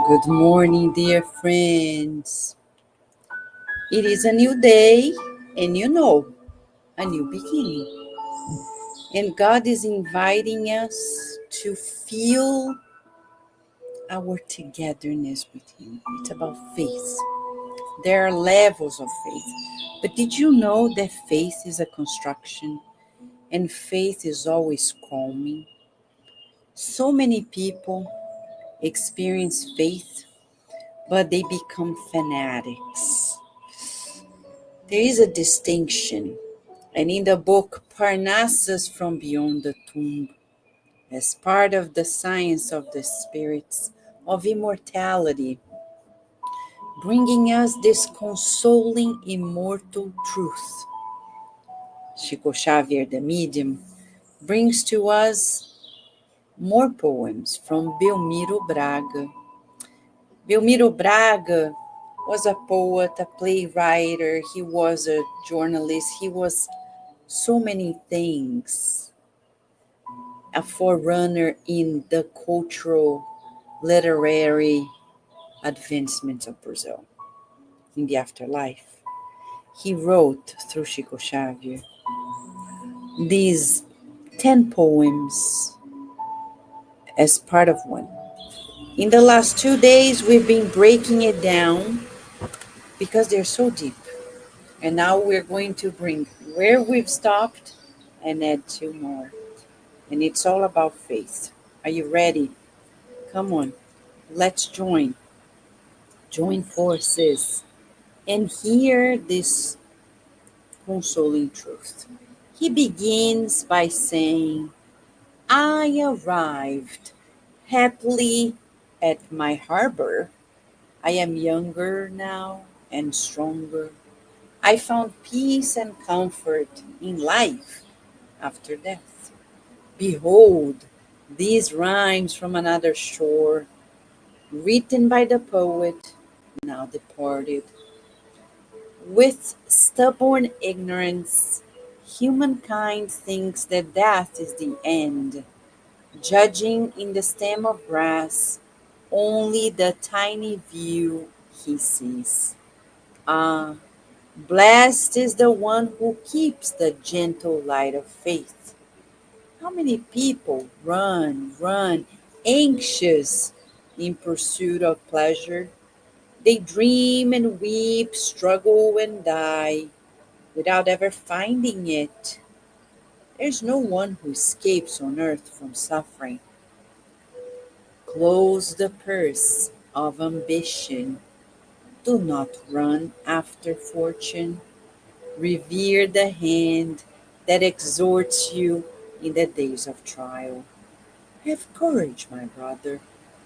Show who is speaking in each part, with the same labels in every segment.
Speaker 1: Good morning, dear friends. It is a new day, and a new beginning. And God is inviting us to feel our togetherness with Him. It's about faith. There are levels of faith. But did you know that faith is a construction and faith is always calming? So many people experience faith, but they become fanatics. There is a distinction, and in the book Parnassus from Beyond the Tomb, as part of the science of the spirits of immortality, bringing us this consoling immortal truth. Chico Xavier, the medium, brings to us more poems from Belmiro Braga. Belmiro Braga was a poet, a playwright, he was a journalist, he was so many things, a forerunner in the cultural, literary advancements of Brazil in the afterlife. He wrote through Chico Xavier these 10 poems as part of one. In the last 2 days, we've been breaking it down because they're so deep. And now we're going to bring where we've stopped and add two more. And it's all about faith. Are you ready? Come on, let's join forces and hear this consoling truth. He begins by saying, I arrived happily at my harbor. I am younger now and stronger. I found peace and comfort in life after death. Behold, these rhymes from another shore, written by the poet, now departed. With stubborn ignorance, humankind thinks that death is the end, judging in the stem of grass only the tiny view he sees. Ah, blessed is the one who keeps the gentle light of faith. How many people run, anxious in pursuit of pleasure? They dream and weep, struggle and die without ever finding it. There's no one who escapes on earth from suffering. Close the purse of ambition. Do not run after fortune. Revere the hand that exhorts you in the days of trial. Have courage, my brother.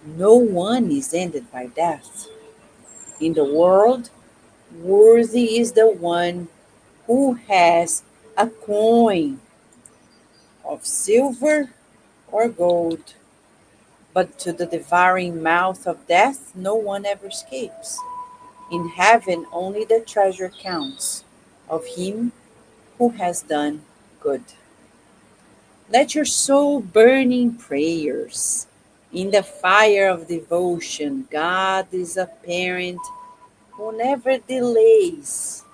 Speaker 1: No one is ended by death. In the world, worthy is the one who has a coin of silver or gold. But to the devouring mouth of death, no one ever escapes. In heaven, only the treasure counts of him who has done good. Let your soul burn in prayers. In the fire of devotion, God is a parent who never delays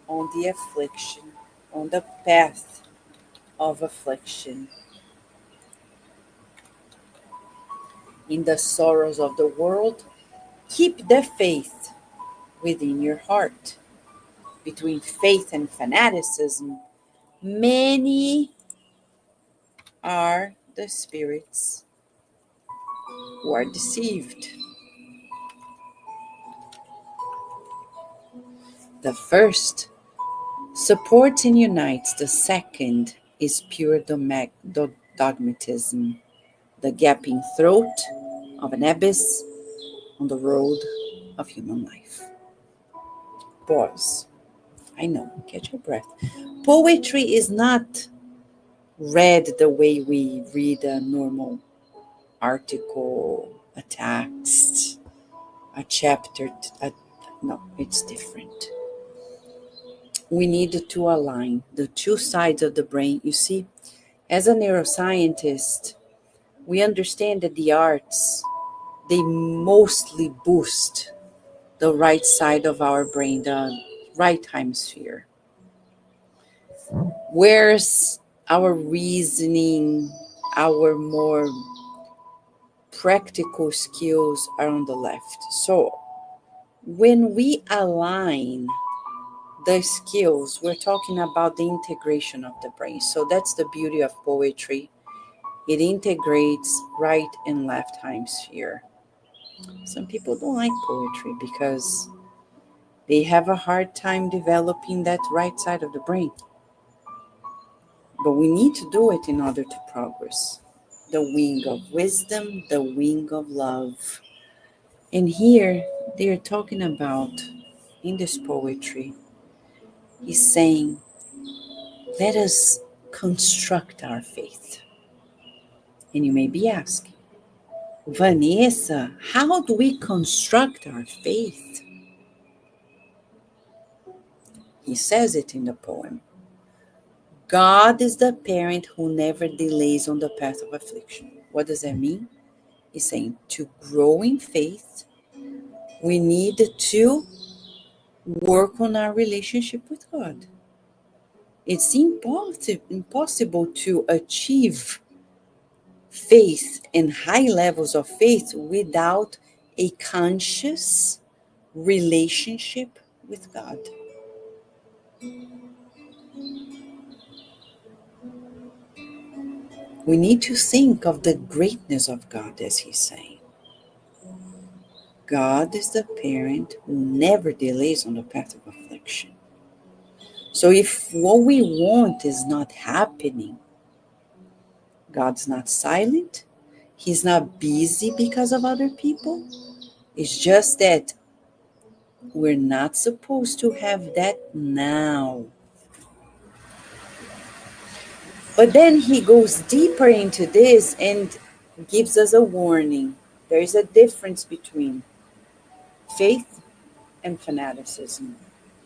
Speaker 1: on the affliction, on the path of affliction. In the sorrows of the world, keep the faith within your heart. Between faith and fanaticism, many are the spirits who are deceived. The first supports and unites, the second is pure dogmatism, the gaping throat of an abyss on the road of human life. Pause. I know, catch your breath. Poetry is not read the way we read a normal article, a text, a chapter. No, it's different. We need to align the two sides of the brain. You see, as a neuroscientist, we understand that the arts, they mostly boost the right side of our brain, the right hemisphere. Whereas our reasoning, our more practical skills are on the left. So when we align the skills, we're talking about the integration of the brain. So that's the beauty of poetry. It integrates right and left hemisphere. Some people don't like poetry because they have a hard time developing that right side of the brain. But we need to do it in order to progress. The wing of wisdom, the wing of love. And here they are talking about, in this poetry, he's saying, let us construct our faith. And you may be asking, Vanessa, how do we construct our faith? He says it in the poem. God is the parent who never delays on the path of affliction. What does that mean? He's saying to grow in faith, we need to work on our relationship with God. It's impossible to achieve faith and high levels of faith without a conscious relationship with God. We need to think of the greatness of God, as he's saying. God is the parent who never delays on the path of affliction. So if what we want is not happening, God's not silent. He's not busy because of other people. It's just that we're not supposed to have that now. But then he goes deeper into this and gives us a warning. There is a difference between faith and fanaticism.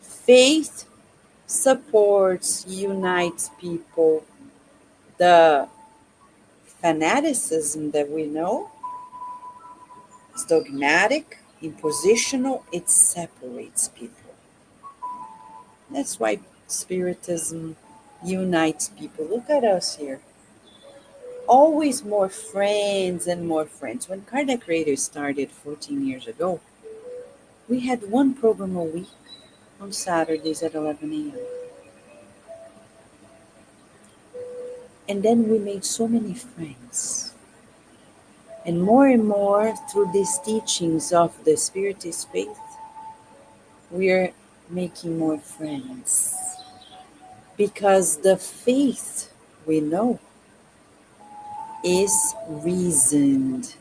Speaker 1: Faith supports, unites people. The fanaticism that we know is dogmatic, impositional, it separates people. That's why Spiritism unites people. Look at us here. Always more friends and more friends. When Kardec Radio started 14 years ago, we had one program a week on Saturdays at 11 a.m. And then we made so many friends. And more through these teachings of the Spiritist faith, we're making more friends. Because the faith we know is reasoned,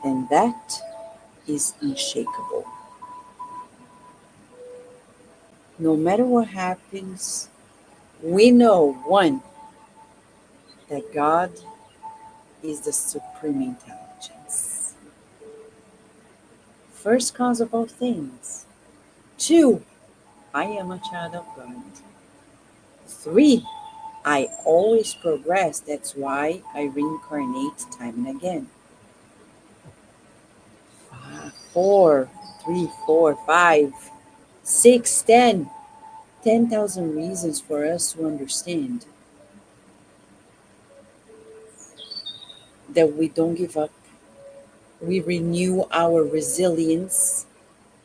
Speaker 1: and that is unshakable. No matter what happens, we know, one, that God is the supreme intelligence. First cause of all things. 2, I am a child of God. 3, I always progress. That's why I reincarnate time and again. 4, 3, 4, 5, 6, 10. 10,000 reasons for us to understand that we don't give up. We renew our resilience.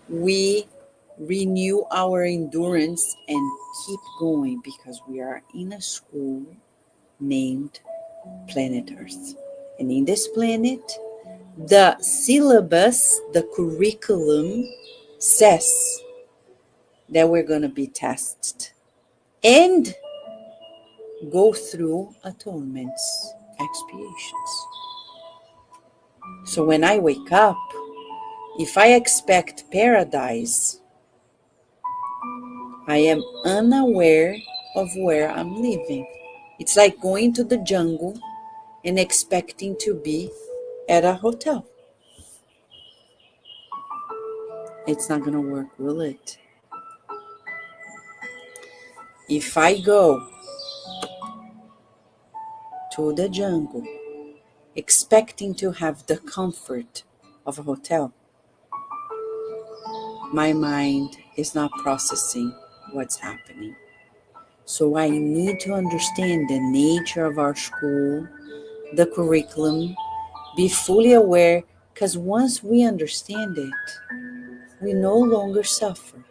Speaker 1: We renew our endurance and keep going because we are in a school named Planet Earth. And in this planet, the syllabus, the curriculum says that we're going to be tested and go through atonements, expiations. So when I wake up, if I expect paradise, I am unaware of where I'm living. It's like going to the jungle and expecting to be at a hotel. It's not going to work, will it? If I go to the jungle expecting to have the comfort of a hotel, my mind is not processing what's happening. So I need to understand the nature of our school, the curriculum, be fully aware, because once we understand it, we no longer suffer.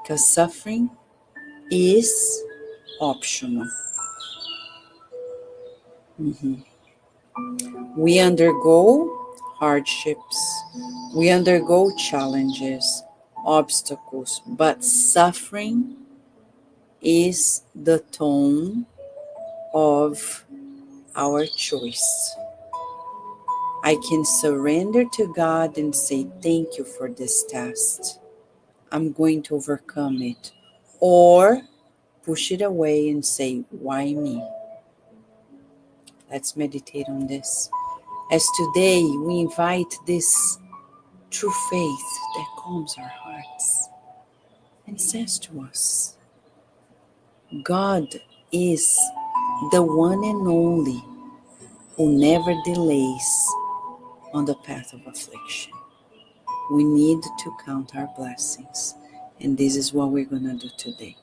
Speaker 1: Because suffering is optional. Mhm. We undergo hardships, we undergo challenges, obstacles, but suffering is the tone of our choice. I can surrender to God and say, thank you for this test. I'm going to overcome it. Or push it away and say, why me? Let's meditate on this. As today we invite this true faith that calms our hearts and says to us, God is the one and only who never delays on the path of affliction. We need to count our blessings, and this is what we're going to do today.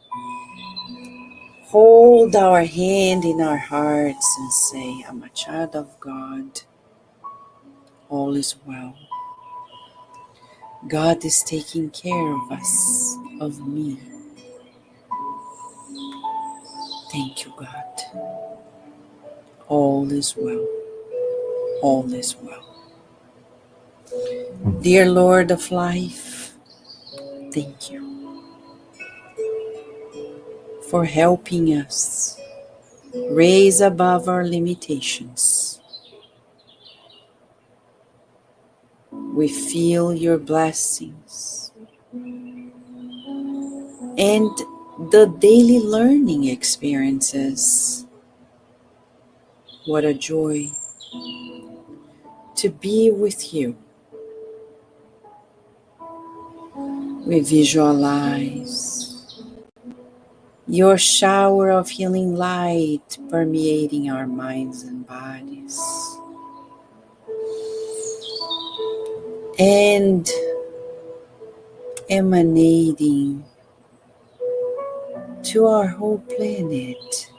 Speaker 1: Hold our hand in our hearts and say, I'm a child of God. All is well. God is taking care of us, of me. Thank you, God. All is well. All is well. Dear Lord of life, thank you for helping us raise above our limitations. We feel your blessings and the daily learning experiences. What a joy to be with you. We visualize your shower of healing light permeating our minds and bodies, and emanating to our whole planet.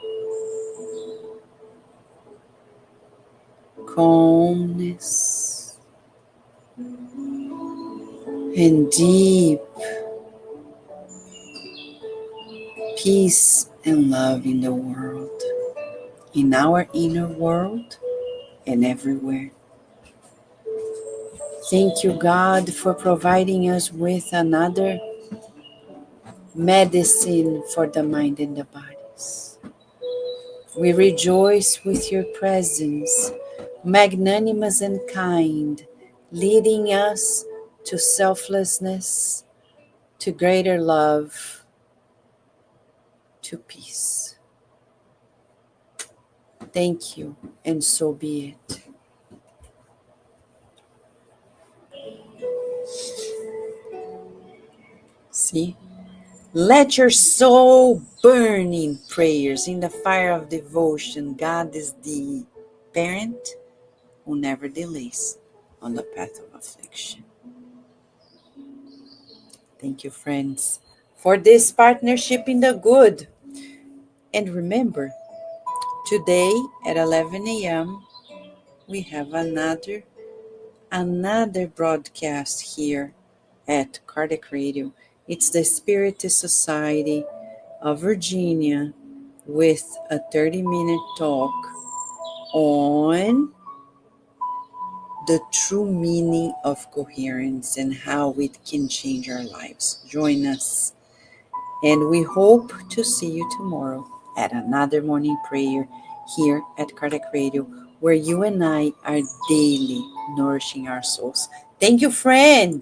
Speaker 1: Calmness and deep peace and love in the world, in our inner world and everywhere. Thank you, God, for providing us with another medicine for the mind and the bodies. We rejoice with your presence, magnanimous and kind, leading us to selflessness, to greater love, to peace. Thank you, and so be it. See? Let your soul burn in prayers, in the fire of devotion. God is the parent who never delays on the path of affliction. Thank you, friends, for this partnership in the good. And remember, today at 11 a.m., we have another broadcast here at Cardiac Radio. It's the Spiritist Society of Virginia with a 30-minute talk on the true meaning of coherence and how it can change our lives. Join us, and we hope to see you tomorrow at another morning prayer here at Cardiac Radio, where you and I are daily nourishing our souls. Thank you, friends.